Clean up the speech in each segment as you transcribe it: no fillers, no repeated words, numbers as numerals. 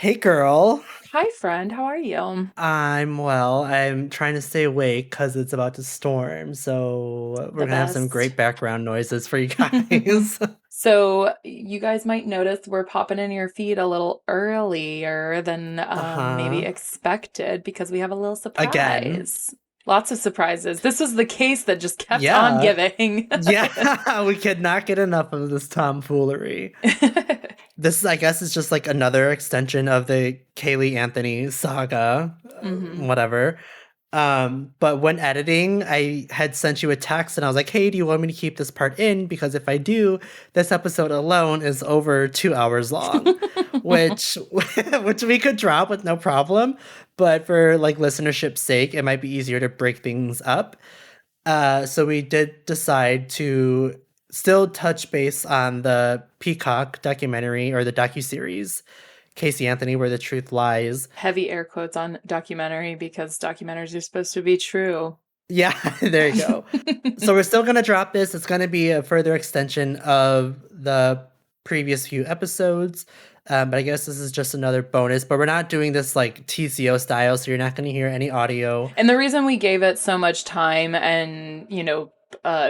Hey girl, Hi, friend. How are you? I'm well. I'm trying to stay awake because it's about to storm, so we're The gonna have some best. great background noises for you guys. So, you guys might notice we're popping in your feed a little earlier than maybe Uh-huh. expected because we have a little Again. surprise. Lots of surprises. This was the case that just kept on Yeah. giving. Yeah, we could not get enough of this tomfoolery. This, I guess, is just like another extension of the Kaylee Anthony saga, hmm whatever. But when editing, I had sent you a text and I was like, hey, do you want me to keep this part in? Because if I do, this episode alone is over 2 hours long, which which we could drop with no problem. But for like listenership's sake, it might be easier to break things up. So we did decide to still touch base on the Peacock documentary or the docuseries, Casey Anthony, Where the Truth Lies. Heavy air quotes on documentary because documentaries are supposed to be true. Yeah, there you go. So we're still gonna drop this. It's gonna be a further extension of the previous few episodes. But I guess this is just another bonus. But we're not doing this like TCO style, so you're not gonna hear any audio. And the reason we gave it so much time and,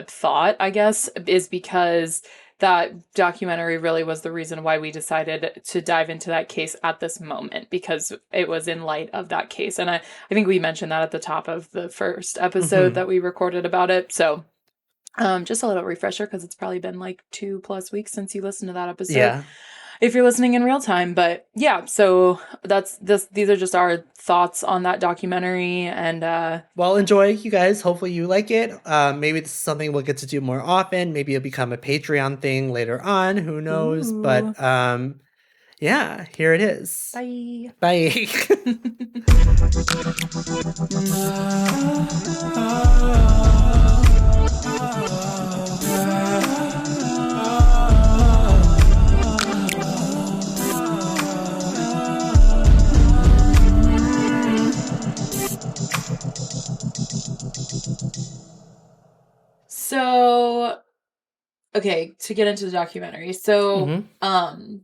thought, I guess, is because that documentary really was the reason why we decided to dive into that case at this moment, because it was in light of that case. And I think we mentioned that at the top of the first episode Hmm. that we recorded about it. So just a little refresher because it's probably been like 2+ weeks since you listened to that episode Yeah. if you're listening in real time. But yeah, so these are just our thoughts on that documentary. And Well, enjoy, you guys. Hopefully you like it. Maybe this is something we'll get to do more often. Maybe it'll become a Patreon thing later on. Who knows? ooh, But yeah, here it is. bye. Bye. So, okay, to get into the documentary. So, Hmm.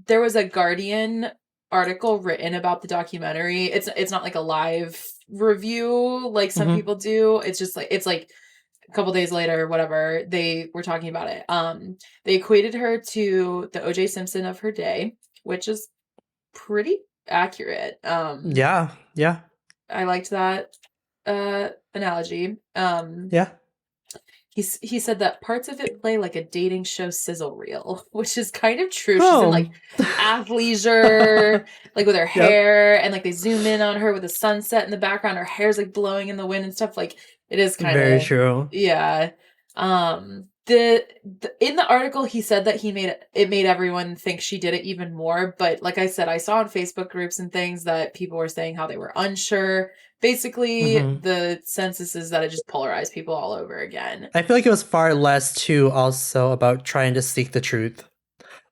there was a Guardian article written about the documentary. It's not like a live review like some Hmm. people do. It's like a couple days later, whatever, they were talking about it. They equated her to the OJ Simpson of her day, which is pretty accurate. Yeah. Yeah. I liked that analogy. Yeah. He said that parts of it play like a dating show sizzle reel, which is kind of true. She's in Oh. like athleisure, like with her Yep. hair, and like they zoom in on her with the sunset in the background. Her hair's like blowing in the wind and stuff. Like it is kind Very of, true. yeah. The in the article he said that it made everyone think she did it even more. But like I said, I saw in Facebook groups and things that people were saying how they were unsure. Basically, Hmm. the census is that it just polarized people all over again. I feel like it was far less too also about trying to seek the truth.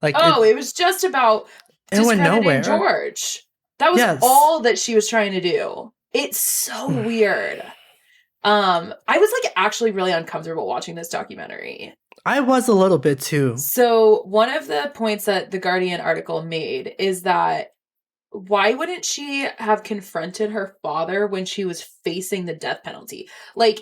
Like Oh, it was just about it went discrediting nowhere. George. That was Yes. all that she was trying to do. It's so weird. I was like actually really uncomfortable watching this documentary. I was a little bit too. So, one of the points that the Guardian article made is that why wouldn't she have confronted her father when she was facing the death penalty? Like,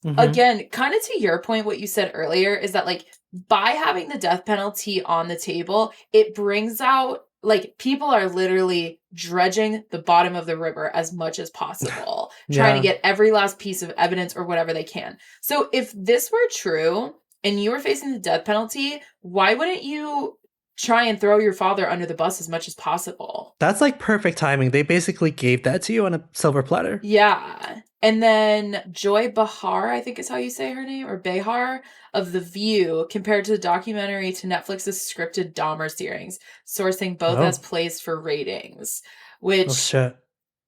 Hmm. again, kind of to your point, what you said earlier is that, like, by having the death penalty on the table, it brings out, like, people are literally dredging the bottom of the river as much as possible, trying to Yeah. get every last piece of evidence or whatever they can. So, if this were true and you were facing the death penalty, why wouldn't you try and throw your father under the bus as much as possible? That's like perfect timing. They basically gave that to you on a silver platter. Yeah. And then Joy Behar, I think is how you say her name, or Behar, of The View, compared to the documentary to Netflix's scripted Dahmer series, sourcing both as Oh. plays for ratings, Oh which shit.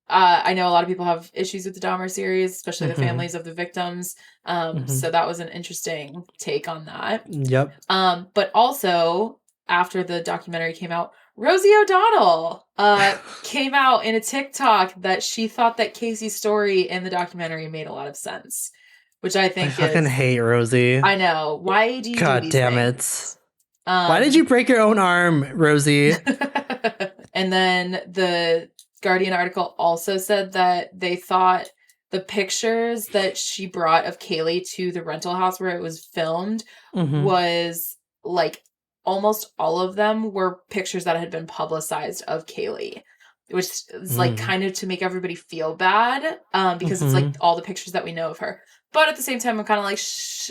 I know a lot of people have issues with the Dahmer series, especially the Hmm. families of the victims. Hmm. So that was an interesting take on that. Yep. But also, after the documentary came out, Rosie O'Donnell came out in a TikTok that she thought that Casey's story in the documentary made a lot of sense, which I I think fucking is, hate Rosie. I know. Why do you do God these damn it. things? Why did you break your own arm, Rosie? And then the Guardian article also said that they thought the pictures that she brought of Caylee to the rental house where it was filmed was like almost all of them were pictures that had been publicized of Caylee, which is like kind of to make everybody feel bad because it's like all the pictures that we know of her. But at the same time, I'm kind of like,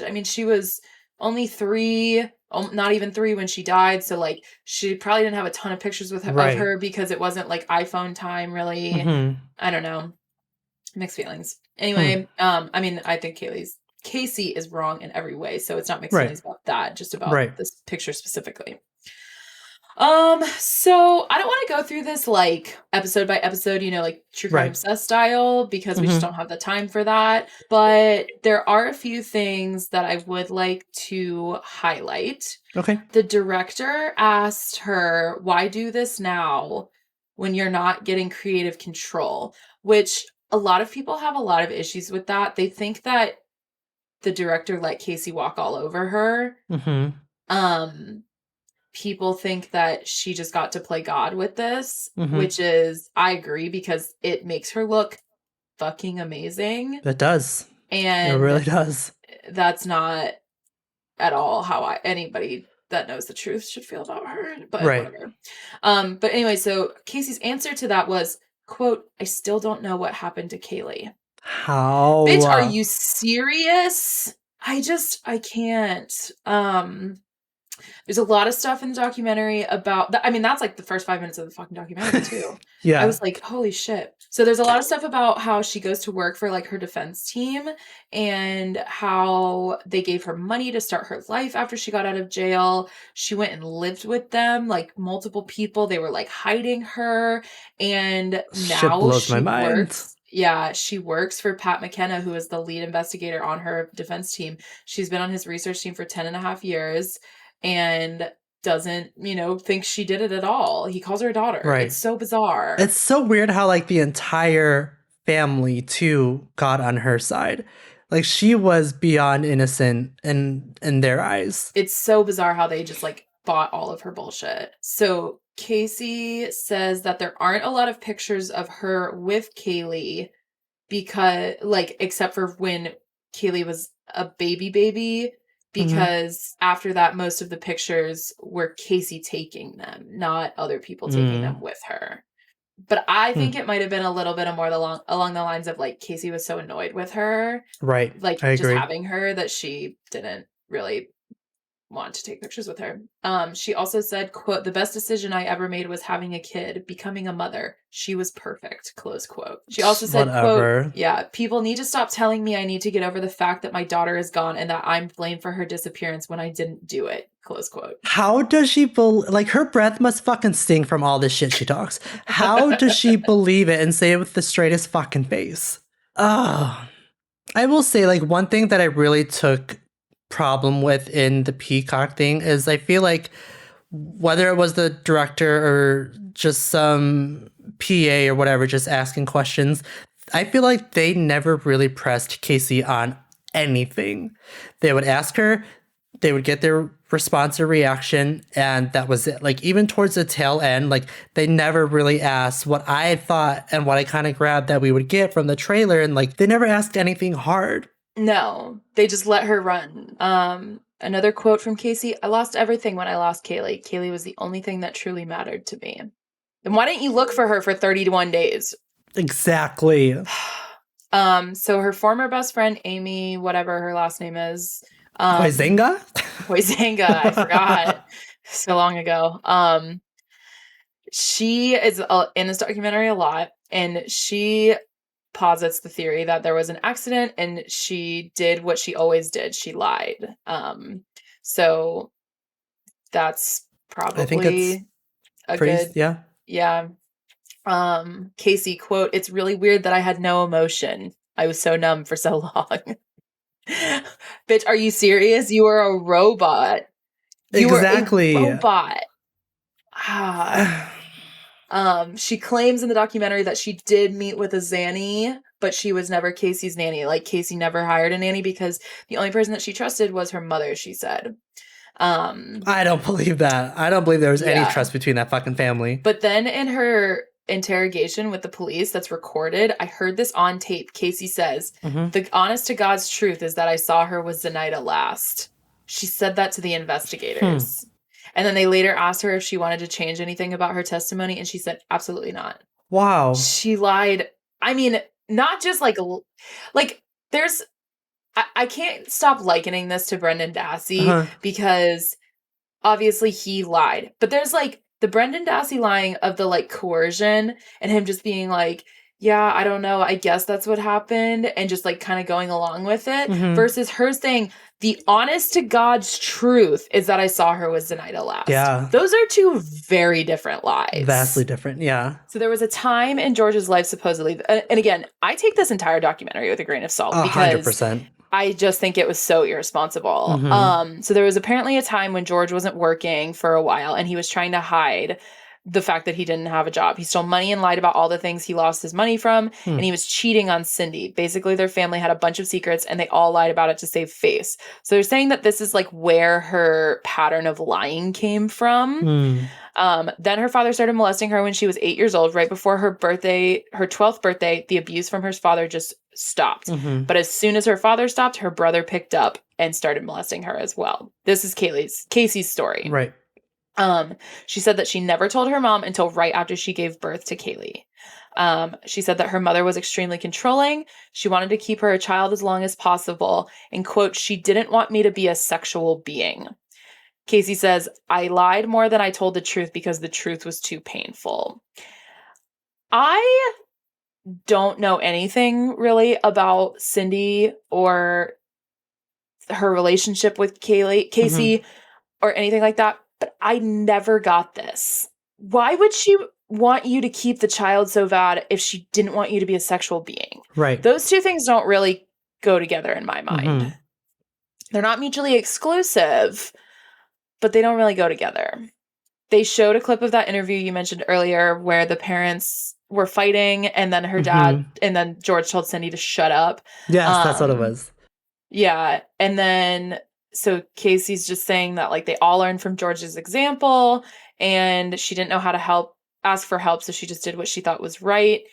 I mean, she was only 3, not even 3 when she died. So like she probably didn't have a ton of pictures with her, of her because it wasn't like iPhone time really. I don't know. Mixed feelings. Anyway, I mean, I think Casey is wrong in every way. So it's not mixed feelings about that, just about this picture specifically. So I don't want to go through this like episode by episode, you know, like True Crime Obsessed style, because we just don't have the time for that. But there are a few things that I would like to highlight. Okay. The director asked her, why do this now when you're not getting creative control? Which a lot of people have a lot of issues with that. They think that the director let Casey walk all over her. People think that she just got to play God with this, which is, I agree, because it makes her look fucking amazing. It does. And it really does. That's not at all how anybody that knows the truth should feel about her, but whatever. But anyway, so Casey's answer to that was, quote, I still don't know what happened to Caylee. How? Bitch, are you serious? I can't. There's a lot of stuff in the documentary about that. I mean, that's like the first 5 minutes of the fucking documentary too. I was like, holy shit. So there's a lot of stuff about how she goes to work for like her defense team and how they gave her money to start her life after she got out of jail. She went and lived with them, like multiple people. They were like hiding her. And now she works. Yeah, she works for Pat McKenna, who is the lead investigator on her defense team. She's been on his research team for 10.5 years. And doesn't, you know, think she did it at all. He calls her a daughter. It's so bizarre. It's so weird how like the entire family too got on her side. Like she was beyond innocent in their eyes. It's so bizarre how they just like bought all of her bullshit. So Casey says that there aren't a lot of pictures of her with Caylee because like except for when Caylee was a baby. Because after that, most of the pictures were Casey taking them, not other people taking them with her. But I think it might have been a little bit more along the lines of like Casey was so annoyed with her. Like just having her that she didn't really want to take pictures with her. She also said, quote, the best decision I ever made was having a kid, becoming a mother. She was perfect, close quote. She also said, quote, yeah, people need to stop telling me I need to get over the fact that my daughter is gone and that I'm blamed for her disappearance when I didn't do it, close quote. How does she like her breath must fucking stink from all this shit she talks. How does she believe it and say it with the straightest fucking face? I will say like one thing that I really took problem with in the Peacock thing is I feel like whether it was the director or just some PA or whatever just asking questions, I feel like they never really pressed Casey on anything. They would ask her, they would get their response or reaction, and that was it. Like even towards the tail end, like they never really asked what I thought and what I kind of grabbed that we would get from the trailer, and like they never asked anything hard. No, they just let her run. Another quote from Casey, I lost everything when I lost Caylee. Caylee was the only thing that truly mattered to me. Then why didn't you look for her for 31 days? Exactly. So her former best friend, Amy, whatever her last name is. Huizenga? Huizenga, I forgot. So long ago. She is in this documentary a lot, and she posits the theory that there was an accident and she did what she always did. She lied. So that's probably I think it's a pretty, good, yeah. Casey, quote, it's really weird that I had no emotion. I was so numb for so long. Bitch, are you serious? You were a robot. You exactly. were a robot. She claims in the documentary that she did meet with a Zanny, but she was never Casey's nanny. Like Casey never hired a nanny because the only person that she trusted was her mother, she said. I don't believe that. I don't believe there was any Yeah. trust between that fucking family. But then in her interrogation with the police that's recorded, I heard this on tape. Casey says, the honest to God's truth is that I saw her with Zenaida last. She said that to the investigators. And then they later asked her if she wanted to change anything about her testimony, and she said, absolutely not. Wow. She lied. I mean, not just like there's, I can't stop likening this to Brendan Dassey because obviously he lied. But there's like the Brendan Dassey lying of the like coercion and him just being like, yeah, I don't know. I guess that's what happened. And just like kind of going along with it versus her saying the honest to God's truth is that I saw her with Zenaida last. Yeah. Those are two very different lies. Vastly different. Yeah. So there was a time in George's life, supposedly. And again, I take this entire documentary with a grain of salt because 100%. I just think it was so irresponsible. So there was apparently a time when George wasn't working for a while and he was trying to hide the fact that he didn't have a job. He stole money and lied about all the things he lost his money from. And he was cheating on Cindy. Basically, their family had a bunch of secrets and they all lied about it to save face. So they're saying that this is like where her pattern of lying came from. Then her father started molesting her when she was 8 years old, right before her birthday, her 12th birthday. The abuse from her father just stopped. But as soon as her father stopped, her brother picked up and started molesting her as well. This is Casey's story. Right. She said that she never told her mom until right after she gave birth to Caylee. She said that her mother was extremely controlling. She wanted to keep her a child as long as possible. And quote, she didn't want me to be a sexual being. Casey says, I lied more than I told the truth because the truth was too painful. I don't know anything really about Cindy or her relationship with Casey or anything like that, but I never got this. Why would she want you to keep the child so bad if she didn't want you to be a sexual being? Right. Those two things don't really go together in my mind. They're not mutually exclusive, but they don't really go together. They showed a clip of that interview you mentioned earlier where the parents were fighting and then her dad and then George told Cindy to shut up. Yes, that's what it was. Yeah. And then so Casey's just saying that like they all learned from George's example and she didn't know how to ask for help. So she just did what she thought was right.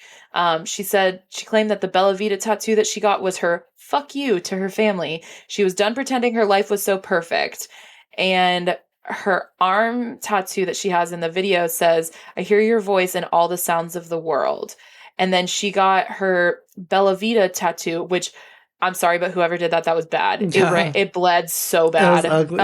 She claimed that the Bella Vita tattoo that she got was her fuck you to her family. She was done pretending her life was so perfect. And her arm tattoo that she has in the video says, I hear your voice and all the sounds of the world. And then she got her Bella Vita tattoo, which I'm sorry, but whoever did that was bad. Yeah. It bled so bad. It was ugly.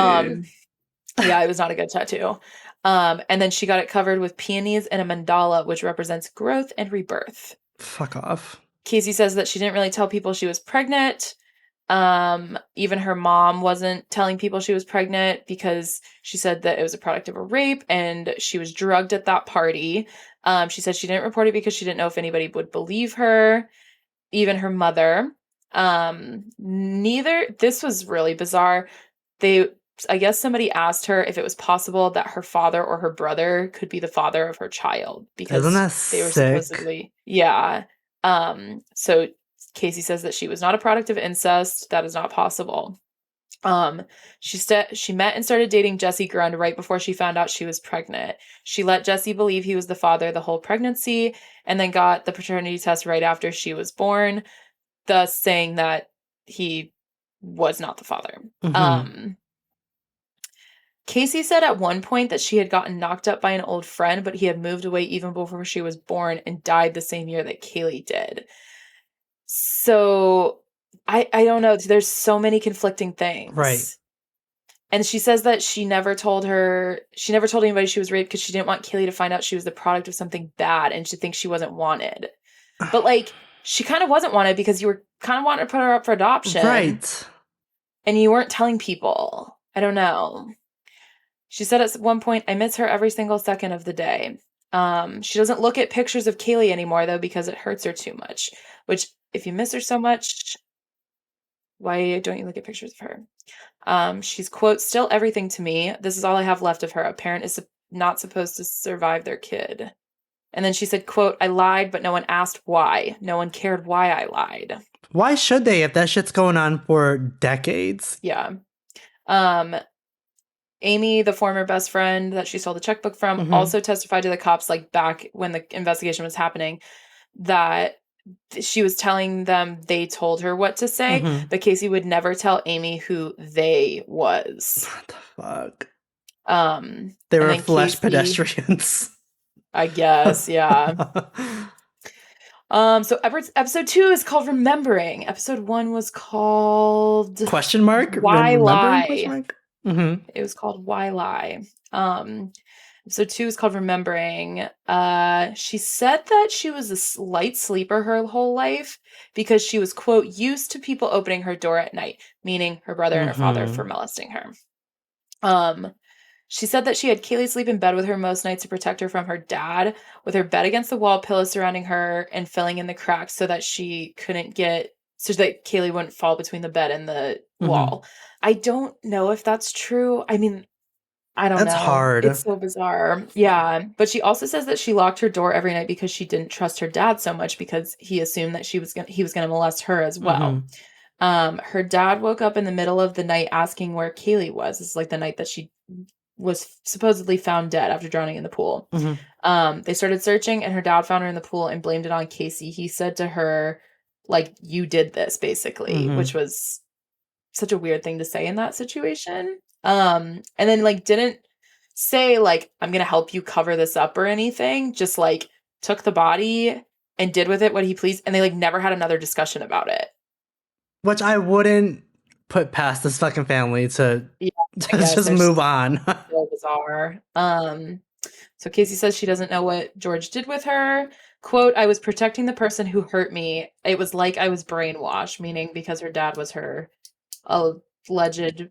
Yeah, it was not a good tattoo. And then she got it covered with peonies and a mandala, which represents growth and rebirth. Fuck off. Casey says that she didn't really tell people she was pregnant. Even her mom wasn't telling people she was pregnant because she said that it was a product of a rape and she was drugged at that party. She said she didn't report it because she didn't know if anybody would believe her, even her mother. This was really bizarre. I guess somebody asked her if it was possible that her father or her brother could be the father of her child because Isn't that they were sick? supposedly, yeah. So Casey says that she was not a product of incest. That is not possible. She met and started dating Jesse Grund right before she found out she was pregnant. She let Jesse believe he was the father the whole pregnancy and then got the paternity test right after she was born, thus saying that he was not the father. Casey said at one point that she had gotten knocked up by an old friend, but he had moved away even before she was born and died the same year that Caylee did. So I don't know. There's so many conflicting things. Right. And she says that she never told anybody she was raped because she didn't want Caylee to find out she was the product of something bad and she thinks she wasn't wanted. But like, she kind of wasn't wanted because you were kind of wanting to put her up for adoption. Right. And you weren't telling people. I don't know. She said at one point, I miss her every single second of the day. She doesn't look at pictures of Caylee anymore, though, because it hurts her too much. Which, if you miss her so much, why don't you look at pictures of her? She's, quote, still everything to me. This is all I have left of her. A parent is not supposed to survive their kid. And then she said, quote, I lied, but no one asked why. No one cared why I lied. Why should they if that shit's going on for decades? Yeah. Amy, the former best friend that she stole the checkbook from, Mhm. also testified to the cops, like, back when the investigation was happening, that she was telling them they told her what to say, Mhm. but Casey would never tell Amy who they was. What the fuck? They And were then flesh Casey, pedestrians. I guess, yeah. So episode 2 is called Remembering. Episode 1 was called Question mark? Why Remembering question Lie? mark? Mm-hmm. It was called Why Lie. Episode 2 is called Remembering. She said that she was a light sleeper her whole life because she was, quote, used to people opening her door at night, meaning her brother and her father for molesting her. She said that she had Caylee sleep in bed with her most nights to protect her from her dad, with her bed against the wall, pillows surrounding her, and filling in the cracks so that so that Caylee wouldn't fall between the bed and the wall. I don't know if that's true. I mean, I don't That's know. hard. It's so bizarre. Yeah. But she also says that she locked her door every night because she didn't trust her dad so much because he assumed that he was gonna molest her as well. Her dad woke up in the middle of the night asking where Caylee was. This is like the night that she was supposedly found dead after drowning in the pool. They started searching and her dad found her in the pool and blamed it on Casey. He said to her, like, you did this, basically, which was such a weird thing to say in that situation. And then, like, didn't say, like, I'm gonna help you cover this up or anything, just like took the body and did with it what he pleased, and they like never had another discussion about it. Which I wouldn't put past this fucking family to, Yeah, to just move on. So bizarre. So Casey says she doesn't know what George did with her. Quote, I was protecting the person who hurt me. It was like I was brainwashed, meaning because her dad was her alleged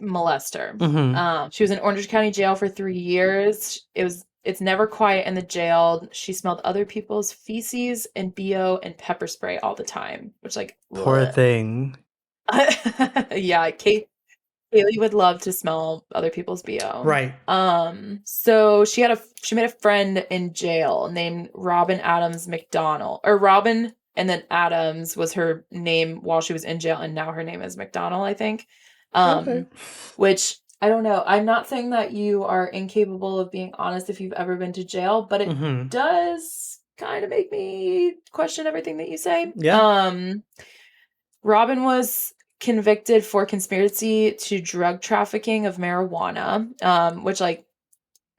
molester. She was in Orange County jail for 3 years. It's never quiet in the jail. She smelled other people's feces and BO and pepper spray all the time, which, like, Poor bleh. thing. Yeah, Caylee would love to smell other people's BO. Right. So she made a friend in jail named Robin Adams McDonald, or Robin, and then Adams was her name while she was in jail, and now her name is McDonald, I think. Okay. Which, I don't know. I'm not saying that you are incapable of being honest if you've ever been to jail, but it does kind of make me question everything that you say. Yeah. Robin was convicted for conspiracy to drug trafficking of marijuana, which, like,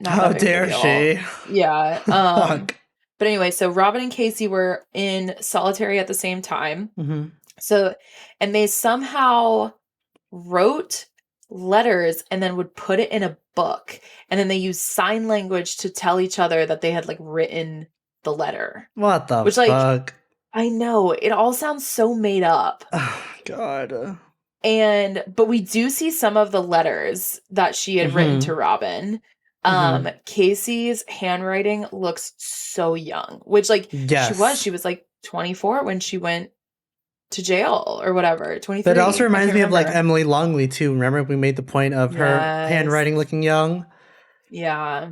not How that big of a dare deal. she? Yeah. Fuck. But anyway, so Robin and Casey were in solitary at the same time. So, and they somehow wrote letters and then would put it in a book, and then they used sign language to tell each other that they had, like, written the letter. What the Which, fuck? like, I know, it all sounds so made up. Oh, God. But we do see some of the letters that she had written to Robin. Casey's handwriting looks so young, which, like, Yes. she was like 24 when she went to jail or whatever, 23. That also reminds me of, like, Emily Longley too. Remember we made the point of her handwriting looking young? Yeah.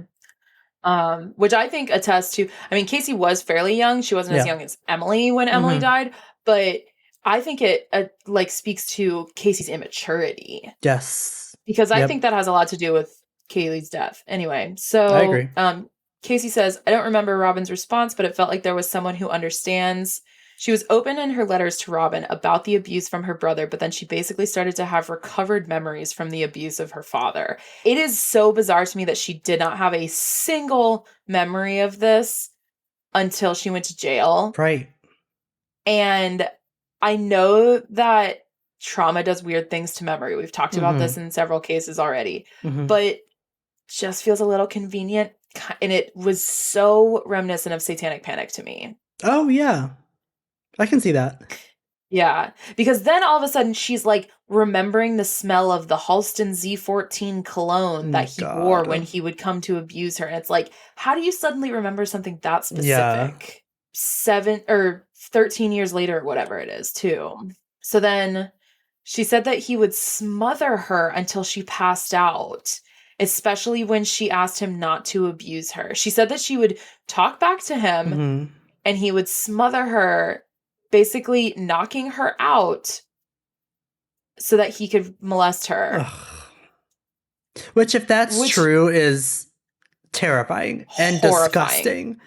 Which I think attests to, I mean, Casey was fairly young. She wasn't as young as Emily when Emily died, but I think it like speaks to Casey's immaturity. Yes. Because I think that has a lot to do with Caylee's death. Anyway, so I agree. Casey says, I don't remember Robin's response, but it felt like there was someone who understands. She was open in her letters to Robin about the abuse from her brother, but then she basically started to have recovered memories from the abuse of her father. It is so bizarre to me that she did not have a single memory of this until she went to jail. Right. And I know that trauma does weird things to memory. We've talked about this in several cases already, but just feels a little convenient. And it was so reminiscent of Satanic Panic to me. Oh, yeah. I can see that. Yeah, because then all of a sudden she's, like, remembering the smell of the Halston Z14 cologne that he wore when he would come to abuse her. And it's like, how do you suddenly remember something that specific? 7 or 13 years later, or whatever it is, too. So then she said that he would smother her until she passed out, especially when she asked him not to abuse her. She said that she would talk back to him and he would smother her, basically knocking her out so that he could molest her. Ugh. Which, if that's Which- true, is terrifying and Horrifying. disgusting.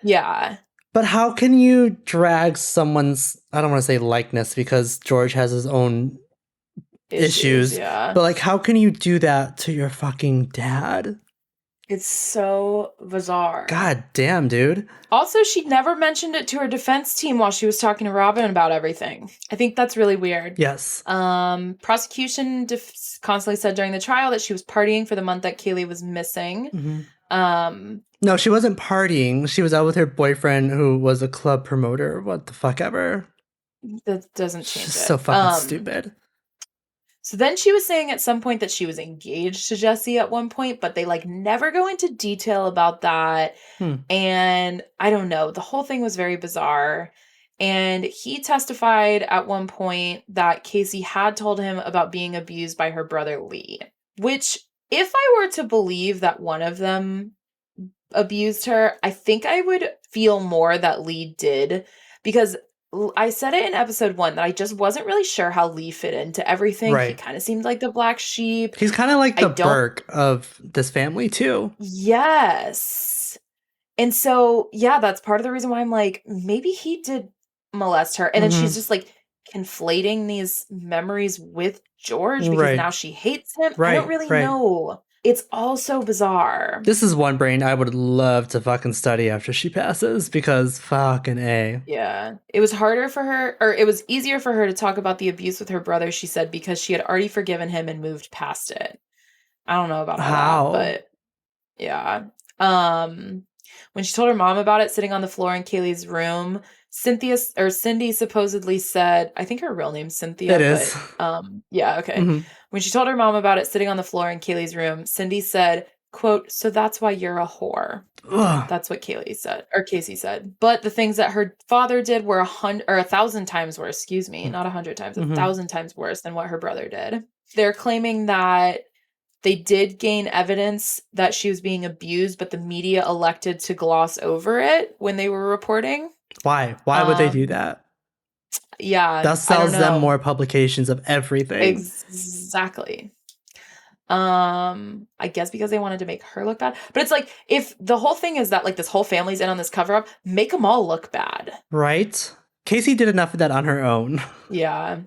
Yeah. But how can you drag someone's, I don't want to say likeness because George has his own issues. Yeah. But like, how can you do that to your fucking dad? It's so bizarre. God damn, dude. Also, she never mentioned it to her defense team while she was talking to Robin about everything. I think that's really weird. Yes. Prosecution constantly said during the trial that she was partying for the month that Caylee was missing. Mm-hmm. No, she wasn't partying. She was out with her boyfriend who was a club promoter. What the fuck ever. That doesn't change it. So fucking stupid. So then she was saying at some point that she was engaged to Jesse at one point, but they like never go into detail about that. And I don't know. The whole thing was very bizarre. And he testified at one point that Casey had told him about being abused by her brother Lee, which if I were to believe that one of them abused her, I think I would feel more that Lee did, because I said it in episode 1 that I just wasn't really sure how Lee fit into everything. Right. He kind of seemed like the black sheep. He's kind of like the Burke of this family too. Yes. And so, yeah, that's part of the reason why I'm like, maybe he did molest her. And then she's just like conflating these memories with George because now she hates him. I don't really know. It's all so bizarre. This is one brain I would love to fucking study after she passes because fucking A. Yeah. It was harder for her, or it was easier for her to talk about the abuse with her brother, she said, because she had already forgiven him and moved past it. I don't know about how, but yeah. When she told her mom about it sitting on the floor in Kaylee's room, Cindy supposedly said, I think her real name's Cynthia. It is. Yeah, okay. When she told her mom about it sitting on the floor in Kaylee's room, Cindy said, quote, so that's why you're a whore. Ugh. That's what Casey said. But the things that her father did were 1,000 times worse, not 100 times, 1,000 times worse than what her brother did. They're claiming that they did gain evidence that she was being abused, but the media elected to gloss over it when they were reporting. Why? Why would they do that? Yeah. That sells them more publications of everything. Exactly. I guess because they wanted to make her look bad. But it's like, if the whole thing is that like this whole family's in on this cover up, make them all look bad. Right? Casey did enough of that on her own. Yeah.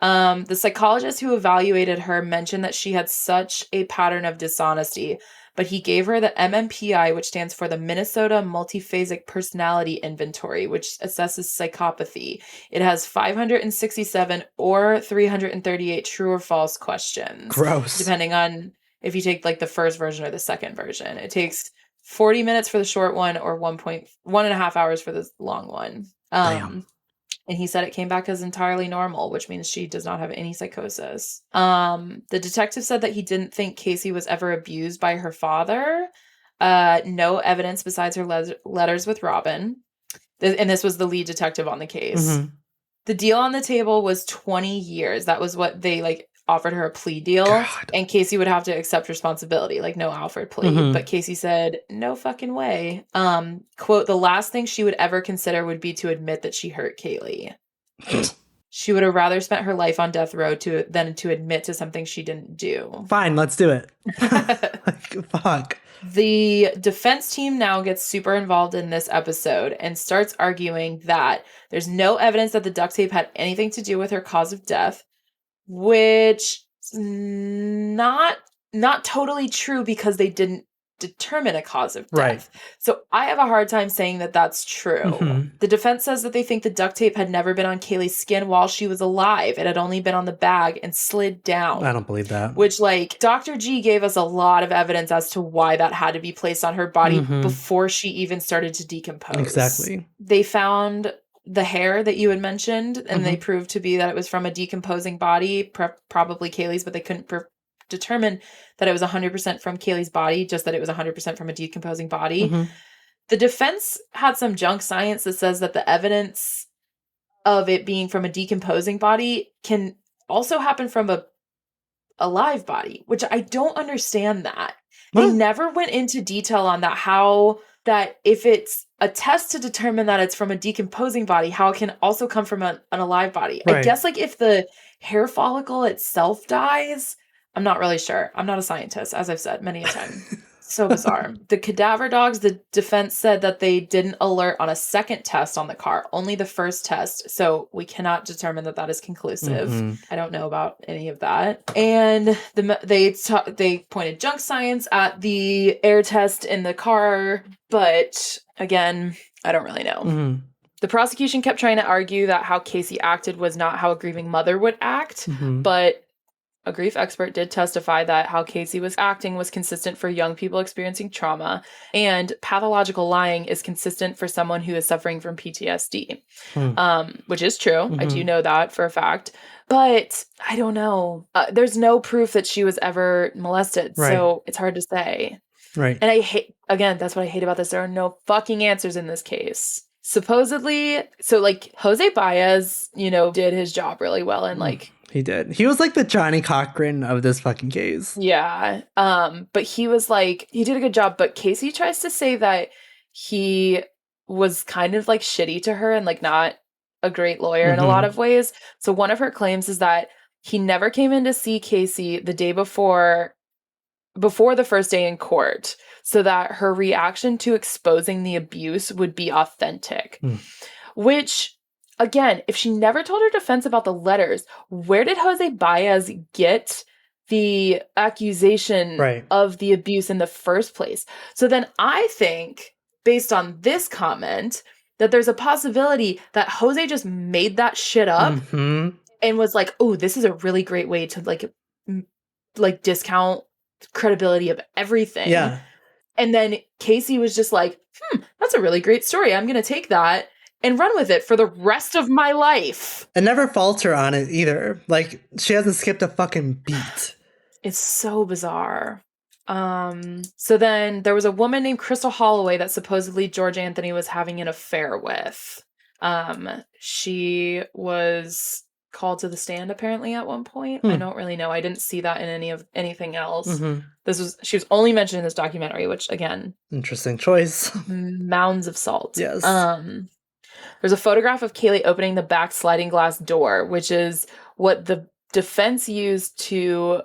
The psychologist who evaluated her mentioned that she had such a pattern of dishonesty, but he gave her the MMPI, which stands for the Minnesota Multiphasic Personality Inventory, which assesses psychopathy. It has 567 or 338 true or false questions. Gross. Depending on if you take like the first version or the second version. It takes 40 minutes for the short one or 1.5 hours for the long one. Damn. And he said it came back as entirely normal, which means she does not have any psychosis. The detective said that he didn't think Casey was ever abused by her father. No evidence besides her letters with Robin. And this was the lead detective on the case. The deal on the table was 20 years. That was what they offered her, a plea deal. God. And Casey would have to accept responsibility, no Alfred plea. But Casey said, no fucking way. Quote, the last thing she would ever consider would be to admit that she hurt Caylee. She would have rather spent her life on death row than to admit to something she didn't do. Fine, let's do it. Fuck. The defense team now gets super involved in this episode and starts arguing that there's no evidence that the duct tape had anything to do with her cause of death, which is not totally true because they didn't determine a cause of death. Right. So I have a hard time saying that that's true. The defense says that they think the duct tape had never been on Kaylee's skin while she was alive. It had only been on the bag and slid down. I don't believe that. Which, Dr. G gave us a lot of evidence as to why that had to be placed on her body before she even started to decompose. Exactly. They found the hair that you had mentioned, and they proved to be that it was from a decomposing body, probably Kaylee's, but they couldn't determine that it was 100% from Kaylee's body, just that it was 100% from a decomposing body. The defense had some junk science that says that the evidence of it being from a decomposing body can also happen from a live body, which I don't understand that. They never went into detail on that, how that if it's a test to determine that it's from a decomposing body, how it can also come from an alive body. Right. I guess if the hair follicle itself dies, I'm not really sure. I'm not a scientist, as I've said many a time. So bizarre. The cadaver dogs, the defense said that they didn't alert on a second test on the car, only the first test. So we cannot determine that that is conclusive. Mm-hmm. I don't know about any of that. And they pointed junk science at the air test in the car, but again, I don't really know. Mm-hmm. The prosecution kept trying to argue that how Casey acted was not how a grieving mother would act, Mm-hmm. but a grief expert did testify that how Casey was acting was consistent for young people experiencing trauma, and pathological lying is consistent for someone who is suffering from PTSD, which is true. Mm-hmm. I do know that for a fact, but I don't know. There's no proof that she was ever molested, Right. so it's hard to say. Right. And I hate, again, that's what I hate about this. There are no fucking answers in this case. Supposedly, so like Jose Baez, did his job really well, and like he did. He was like the Johnny Cochran of this fucking case. Yeah. But he was like, he did a good job. But Casey tries to say that he was kind of like shitty to her and like not a great lawyer in a lot of ways. So one of her claims is that he never came in to see Casey the day before the first day in court, so that her reaction to exposing the abuse would be authentic. Which, again, if she never told her defense about the letters, where did Jose Baez get the accusation of the abuse in the first place? So then I think, based on this comment, that there's a possibility that Jose just made that shit up and was like, oh, this is a really great way to like discount credibility of everything. Yeah. And then Casey was just like, that's a really great story. I'm going to take that and run with it for the rest of my life. And never falter on it either. Like, she hasn't skipped a fucking beat. It's so bizarre. So then there was a woman named Crystal Holloway that supposedly George Anthony was having an affair with. She was called to the stand apparently at one point. I don't really know. I didn't see that in anything else. She was only mentioned in this documentary, which again, interesting choice. Mounds of salt. Yes. There's a photograph of Caylee opening the back sliding glass door, which is what the defense used to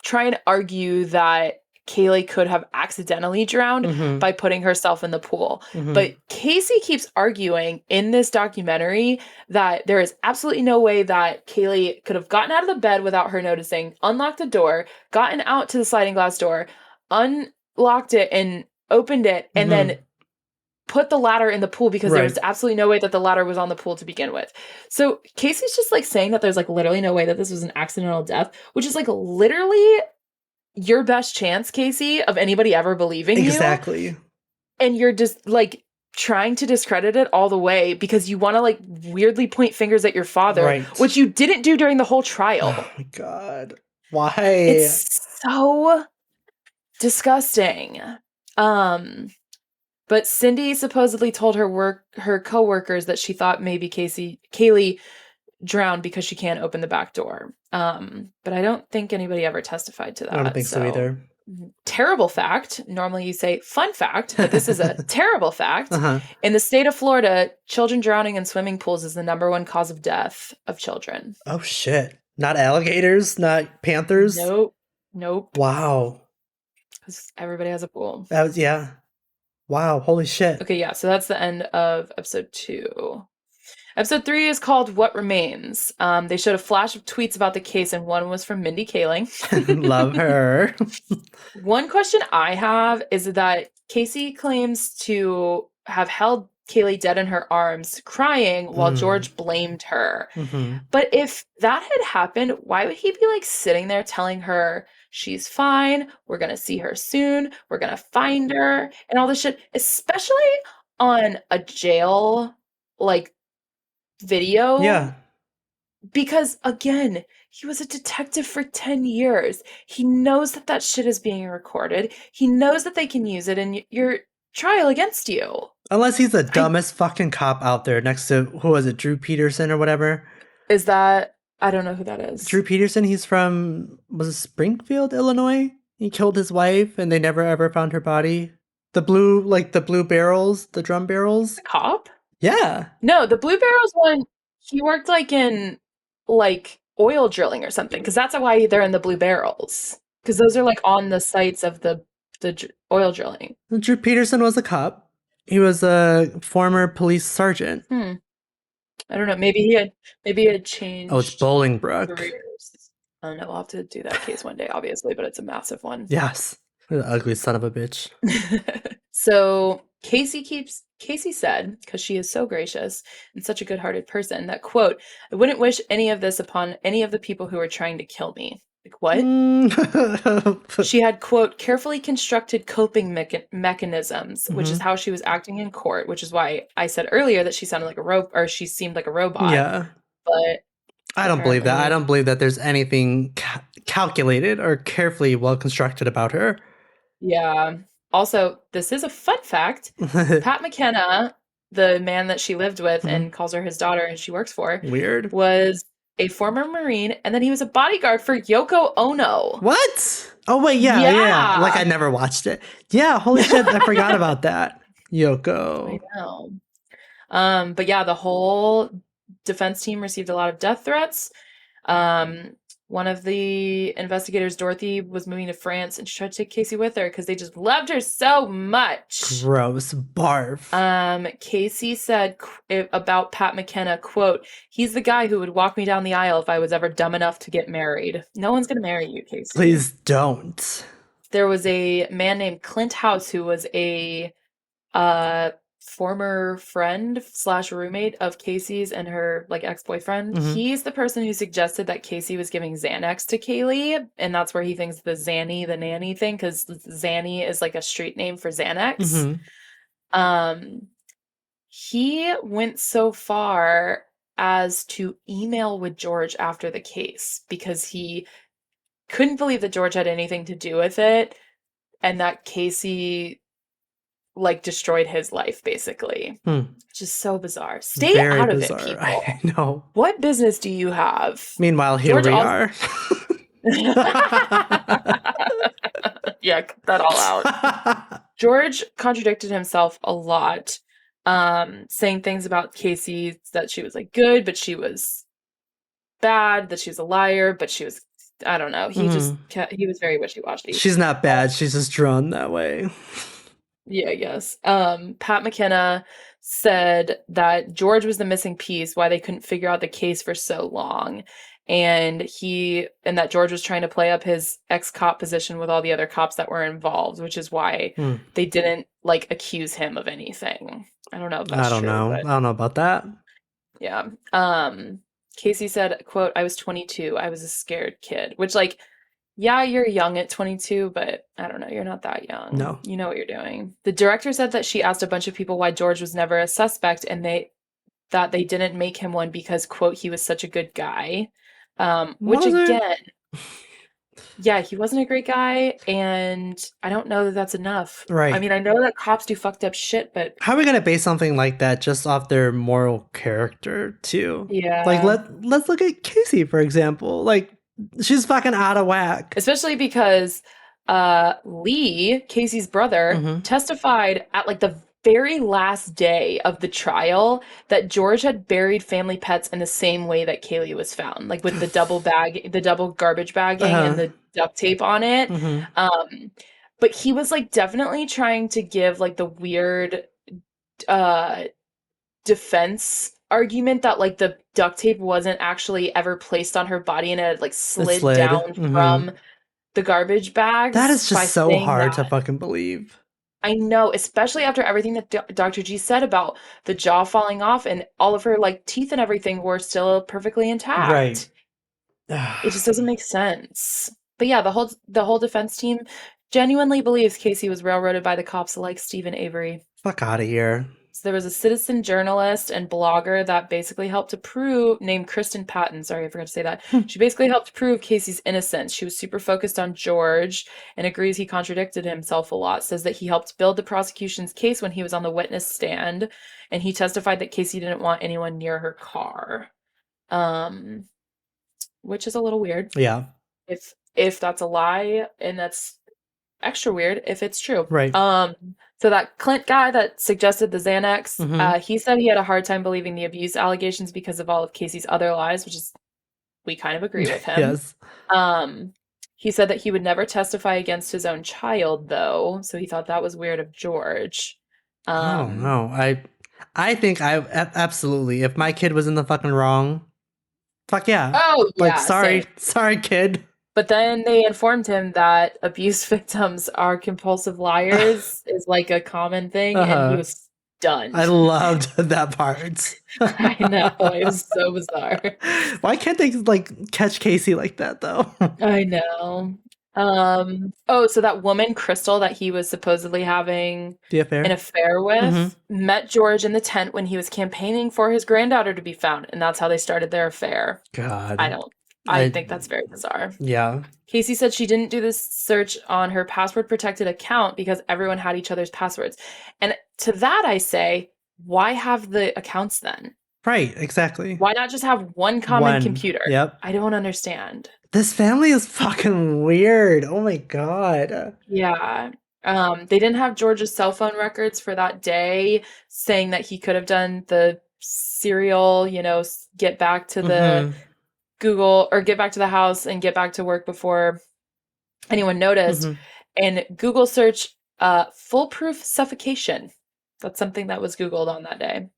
try and argue that Caylee could have accidentally drowned by putting herself in the pool. But Casey keeps arguing in this documentary that there is absolutely no way that Caylee could have gotten out of the bed without her noticing, unlocked the door, gotten out to the sliding glass door, unlocked it and opened it, and then put the ladder in the pool, because there was absolutely no way that the ladder was on the pool to begin with. So Casey's just like saying that there's like literally no way that this was an accidental death, which is like literally your best chance, Casey, of anybody ever believing you. Exactly. And you're just like trying to discredit it all the way because you want to like weirdly point fingers at your father, which you didn't do during the whole trial. Oh my God. Why? It's so disgusting. But Cindy supposedly told her coworkers that she thought maybe Caylee drowned because she can't open the back door. But I don't think anybody ever testified to that. I don't think so either. Terrible fact. Normally you say fun fact, but this is a terrible fact. In the state of Florida, children drowning in swimming pools is the #1 cause of death of children. Oh shit. Not alligators? Not panthers? Nope. Wow. Because everybody has a pool. Yeah. Wow, holy shit. Okay, yeah, so that's the end of episode 2. Episode 3 is called What Remains. They showed a flash of tweets about the case, and one was from Mindy Kaling. Love her. One question I have is that Casey claims to have held Caylee dead in her arms, crying while George blamed her. But if that had happened, why would he be like sitting there telling her she's fine, we're gonna see her soon, we're gonna find her, and all this shit, especially on a jail like video? Yeah. Because again, he was a detective for 10 years. He knows that shit is being recorded. He knows that they can use it in your trial against you. Unless he's the dumbest fucking cop out there next to, who was it, Drew Peterson or whatever? Is that, I don't know who that is. Drew Peterson, he's from, was it Springfield, Illinois? He killed his wife and they never ever found her body. The blue barrels, the drum barrels. The cop? Yeah. No, the blue barrels one, he worked like in like oil drilling or something, because that's why they're in the blue barrels, because those are like on the sites of the oil drilling. Drew Peterson was a cop. He was a former police sergeant. I don't know. Maybe he had changed. Oh, it's Bolingbrook. Careers. I don't know. We'll have to do that case one day, obviously, but it's a massive one. Yes. The ugly son of a bitch. So Casey said, because she is so gracious and such a good-hearted person, that, quote, I wouldn't wish any of this upon any of the people who are trying to kill me. Like, what? She had, quote, carefully constructed coping mechanisms, which is how she was acting in court, which is why I said earlier that she sounded like a robot, or she seemed like a robot. Yeah. But I don't believe that. I don't believe that there's anything calculated or carefully well constructed about her. Yeah. Also, this is a fun fact. Pat McKenna, the man that she lived with and calls her his daughter and she works for, weird, was a former Marine, and then he was a bodyguard for Yoko Ono. What? Oh, wait, yeah. Like, I never watched it. Yeah, holy shit, I forgot about that. Yoko. I know. But yeah, the whole defense team received a lot of death threats. One of the investigators, Dorothy, was moving to France, and she tried to take Casey with her because they just loved her so much. Gross. Barf. Casey said about Pat McKenna, quote, he's the guy who would walk me down the aisle if I was ever dumb enough to get married. No one's going to marry you, Casey. Please don't. There was a man named Clint House who was a former friend / roommate of Casey's and her like ex-boyfriend. He's the person who suggested that Casey was giving Xanax to Caylee, and that's where he thinks the nanny thing, because Zanny is like a street name for Xanax. He went so far as to email with George after the case because he couldn't believe that George had anything to do with it and that Casey like destroyed his life, basically. Which is so bizarre. Stay Very out bizarre. of it, people. I know. What business do you have? Meanwhile, here we are. Yeah, cut that all out. George contradicted himself a lot, saying things about Casey, that she was like good, but she was bad, that she was a liar, but she was, I don't know. He he was very wishy-washy. She's not bad. She's just drawn that way. Yeah, yes. Pat McKenna said that George was the missing piece, why they couldn't figure out the case for so long. And that George was trying to play up his ex-cop position with all the other cops that were involved, which is why they didn't like accuse him of anything. I don't know if that's true. I don't know about that. Yeah. Casey said, quote, I was 22. I was a scared kid, which like, yeah, you're young at 22, but I don't know. You're not that young. No. You know what you're doing. The director said that she asked a bunch of people why George was never a suspect, and that they didn't make him one because, quote, he was such a good guy. Which again, yeah, he wasn't a great guy, and I don't know that that's enough. Right. I mean, I know that cops do fucked up shit, but how are we gonna base something like that just off their moral character too? Yeah. Like let's look at Casey, for example. Like, she's fucking out of whack. Especially because Lee, Casey's brother, testified at like the very last day of the trial that George had buried family pets in the same way that Caylee was found, like with the double garbage bagging and the duct tape on it. But he was like definitely trying to give like the weird defense argument that like the duct tape wasn't actually ever placed on her body and it had like slid down from the garbage bags. That is just so hard to fucking believe. I know, especially after everything that Dr. G said about the jaw falling off and all of her like teeth and everything were still perfectly intact. Right. It just doesn't make sense. But yeah, the whole defense team genuinely believes Casey was railroaded by the cops like Stephen Avery. Fuck out of here. So there was a citizen journalist and blogger that basically helped to prove, named Kristen Patton, sorry, I forgot to say that. She basically helped prove Casey's innocence. She was super focused on George and agrees he contradicted himself a lot, says that he helped build the prosecution's case when he was on the witness stand, and he testified that Casey didn't want anyone near her car. Which is a little weird. Yeah. If that's a lie, and that's extra weird if it's true. Right. So that Clint guy that suggested the Xanax, he said he had a hard time believing the abuse allegations because of all of Casey's other lies, which is we kind of agree with him. Yes. Um, he said that he would never testify against his own child, though, so he thought that was weird of George. Oh no. I think absolutely. If my kid was in the fucking wrong, fuck yeah. Oh, Like yeah, same. sorry kid. But then they informed him that abuse victims are compulsive liars is like a common thing, and he Uh-huh. was stunned. I loved that part. I know, it was so bizarre. Why can't they like catch Casey like that though? I know. So that woman, Crystal, that he was supposedly having The affair? an affair with, Mm-hmm. met George in the tent when he was campaigning for his granddaughter to be found, and that's how they started their affair. God. I think that's very bizarre. Yeah. Casey said she didn't do this search on her password-protected account because everyone had each other's passwords. And to that I say, why have the accounts then? Right, exactly. Why not just have one common computer? Yep. I don't understand. This family is fucking weird. Oh my god. Yeah. They didn't have George's cell phone records for that day, saying that he could have done the serial, get back to the Google or get back to the house and get back to work before anyone noticed. And Google search foolproof suffocation. That's something that was Googled on that day.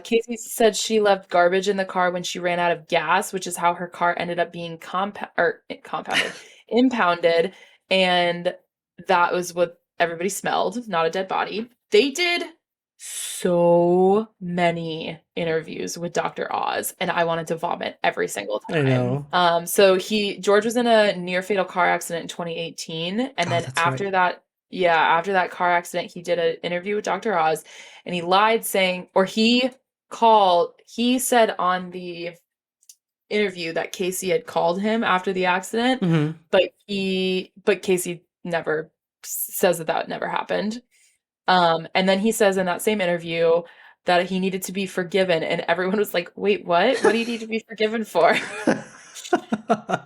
Casey said she left garbage in the car when she ran out of gas, which is how her car ended up being impounded. And that was what everybody smelled, not a dead body. They did so many interviews with Dr. Oz, and I wanted to vomit every single time. I know. So George was in a near fatal car accident in 2018, and then after that car accident, he did an interview with Dr. Oz, and he lied he said on the interview that Casey had called him after the accident, but Casey never says that never happened. And then he says in that same interview that he needed to be forgiven, and everyone was like, wait, what? What do you need to be forgiven for?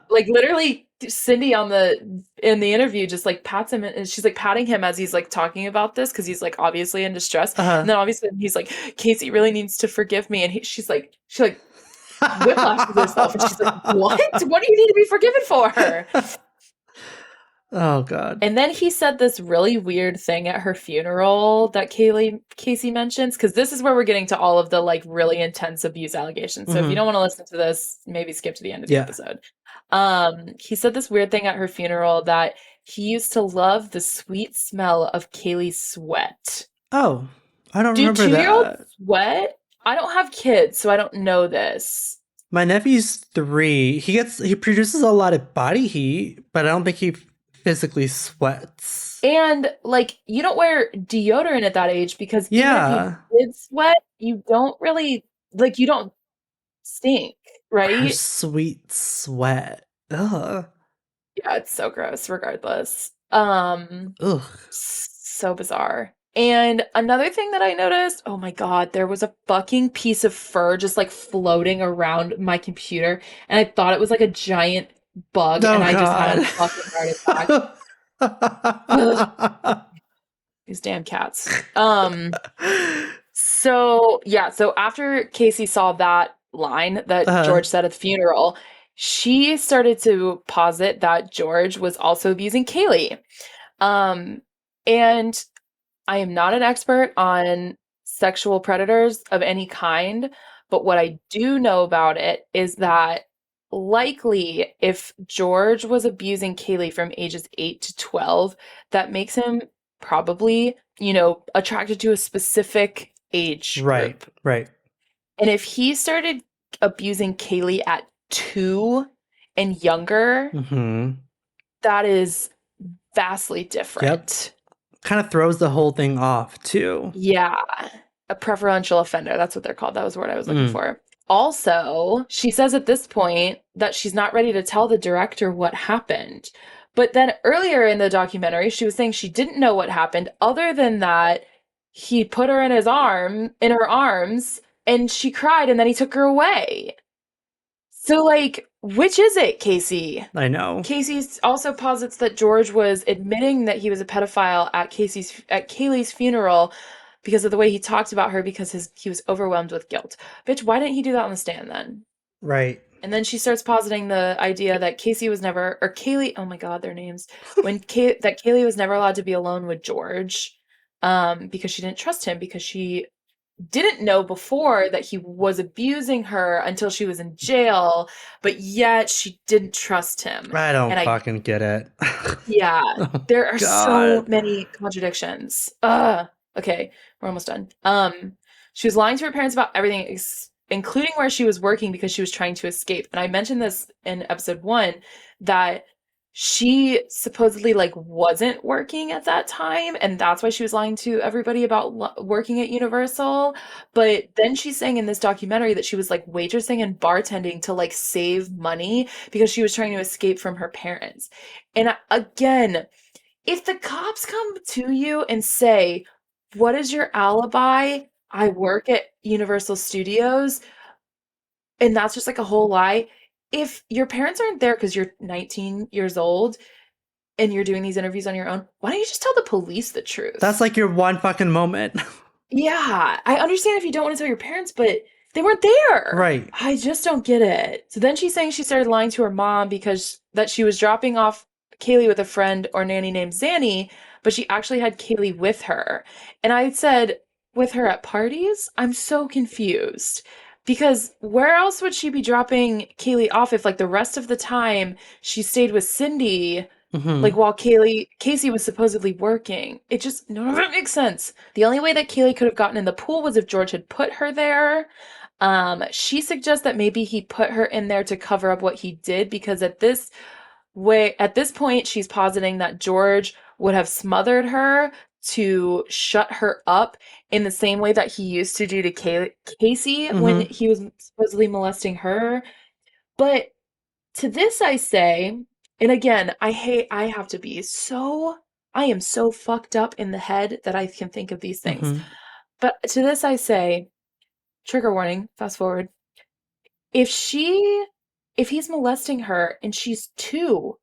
Like literally Cindy in the interview just like pats him, and she's like patting him as he's like talking about this because he's like obviously in distress. And then obviously he's like, Casey really needs to forgive me, and she whiplashes herself, and she's like, what do you need to be forgiven for? Oh god. And then he said this really weird thing at her funeral that Casey mentions, because this is where we're getting to all of the like really intense abuse allegations. So if you don't want to listen to this, maybe skip to the end of the episode. He said this weird thing at her funeral that he used to love the sweet smell of Caylee's sweat. Oh, I don't remember that. Do 2-year-olds sweat? I don't have kids, so I don't know this. My nephew's 3. He produces a lot of body heat, but I don't think he physically sweats. And like you don't wear deodorant at that age because even if you did sweat, you don't really you don't stink, right? Her sweet sweat. Ugh. Yeah, it's so gross regardless. Ugh. So bizarre. And another thing that I noticed, oh my god, there was a fucking piece of fur just like floating around my computer, and I thought it was like a giant bug, and I just had a fucking heart attack. These damn cats. So after Casey saw that line that George said at the funeral, she started to posit that George was also abusing Caylee. And I am not an expert on sexual predators of any kind, but what I do know about it is that likely if George was abusing Caylee from ages 8 to 12, that makes him probably, attracted to a specific age group. Right. And if he started abusing Caylee at 2 and younger, that is vastly different. Yep. Kind of throws the whole thing off too. Yeah. A preferential offender. That's what they're called. That was the word I was looking for. Also, she says at this point that she's not ready to tell the director what happened. But then earlier in the documentary, she was saying she didn't know what happened other than that he put her in her arms, and she cried, and then he took her away. So, which is it, Casey? I know. Casey also posits that George was admitting that he was a pedophile at Caylee's funeral because of the way he talked about her because he was overwhelmed with guilt. Bitch, why didn't he do that on the stand then? Right. And then she starts positing the idea that Casey was never, or Caylee, oh my God, their names, that Caylee was never allowed to be alone with George, because she didn't trust him, because she didn't know before that he was abusing her until she was in jail, but yet she didn't trust him. I don't fucking get it. Yeah, Oh, there are so God. many contradictions. Okay, we're almost done. She was lying to her parents about everything, including where she was working, because she was trying to escape. And I mentioned this in episode 1, that she supposedly like wasn't working at that time, and that's why she was lying to everybody about working at Universal. But then she's saying in this documentary that she was like waitressing and bartending to like save money because she was trying to escape from her parents. And again, if the cops come to you and say, "What is your alibi? I work at Universal Studios," and that's just like a whole lie. If your parents aren't there because you're 19 years old and you're doing these interviews on your own, why don't you just tell the police the truth? That's like your one fucking moment. Yeah, I understand if you don't want to tell your parents, but they weren't there. Right. I just don't get it. So then she's saying she started lying to her mom because that she was dropping off Caylee with a friend or nanny named Zanny, but she actually had Caylee with her. And I said, with her at parties? I'm so confused. Because where else would she be dropping Caylee off if, like, the rest of the time she stayed with Cindy, like, while Casey was supposedly working? It just, none of it makes sense. The only way that Caylee could have gotten in the pool was if George had put her there. She suggests that maybe he put her in there to cover up what he did, because at this point, she's positing that George would have smothered her to shut her up in the same way that he used to do to Casey when he was supposedly molesting her. But to this I say, and again, I am so fucked up in the head that I can think of these things. But to this I say, trigger warning, fast forward. If he's molesting her and she's 2,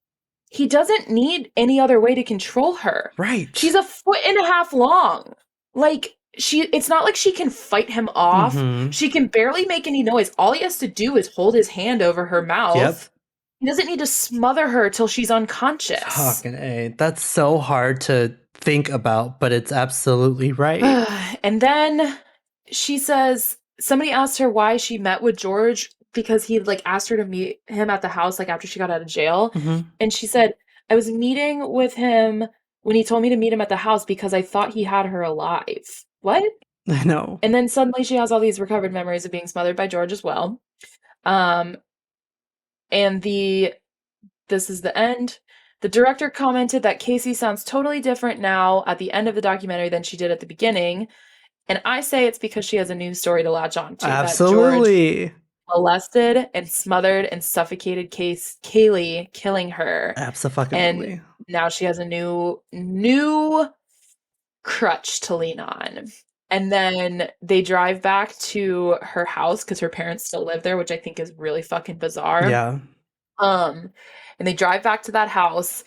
he doesn't need any other way to control her. Right. She's 1.5 feet long. Like, it's not like she can fight him off. She can barely make any noise. All he has to do is hold his hand over her mouth. Yep. He doesn't need to smother her till she's unconscious. Fucking A. That's so hard to think about, but it's absolutely right. And then she says, somebody asked her why she met with George, because he like asked her to meet him at the house like after she got out of jail. And she said, I was meeting with him when he told me to meet him at the house because I thought he had her alive. What? I know. And then suddenly she has all these recovered memories of being smothered by George as well. And this is the end. The director commented that Casey sounds totally different now at the end of the documentary than she did at the beginning. And I say it's because she has a new story to latch on to. Absolutely. That George molested and smothered and suffocated Caylee, killing her. Absolutely. And now she has a new crutch to lean on. And then they drive back to her house because her parents still live there, which I think is really fucking bizarre. Yeah. And they drive back to that house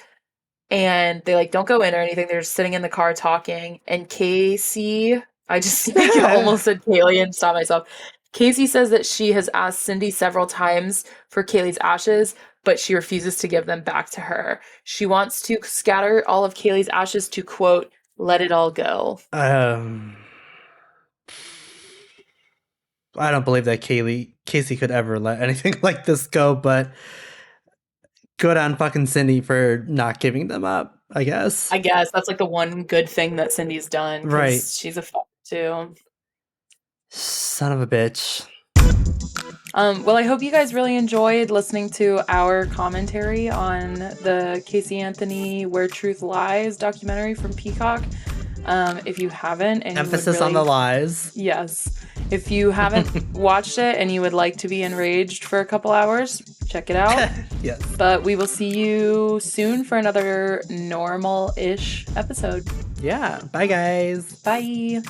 and they like don't go in or anything. They're just sitting in the car talking. And Casey, I just like, almost said Caylee and stopped myself. Casey says that she has asked Cindy several times for Caylee's ashes, but she refuses to give them back to her. She wants to scatter all of Caylee's ashes to, quote, let it all go. I don't believe that Casey could ever let anything like this go, but good on fucking Cindy for not giving them up, I guess. That's like the one good thing that Cindy's done. Right. She's a fuck too. Son of a bitch. Well, I hope you guys really enjoyed listening to our commentary on the Casey Anthony Where Truth Lies documentary from Peacock. If you haven't, and emphasis on the lies. Yes. If you haven't watched it and you would like to be enraged for a couple hours, check it out. Yes. But we will see you soon for another normal-ish episode. Yeah. Bye, guys. Bye.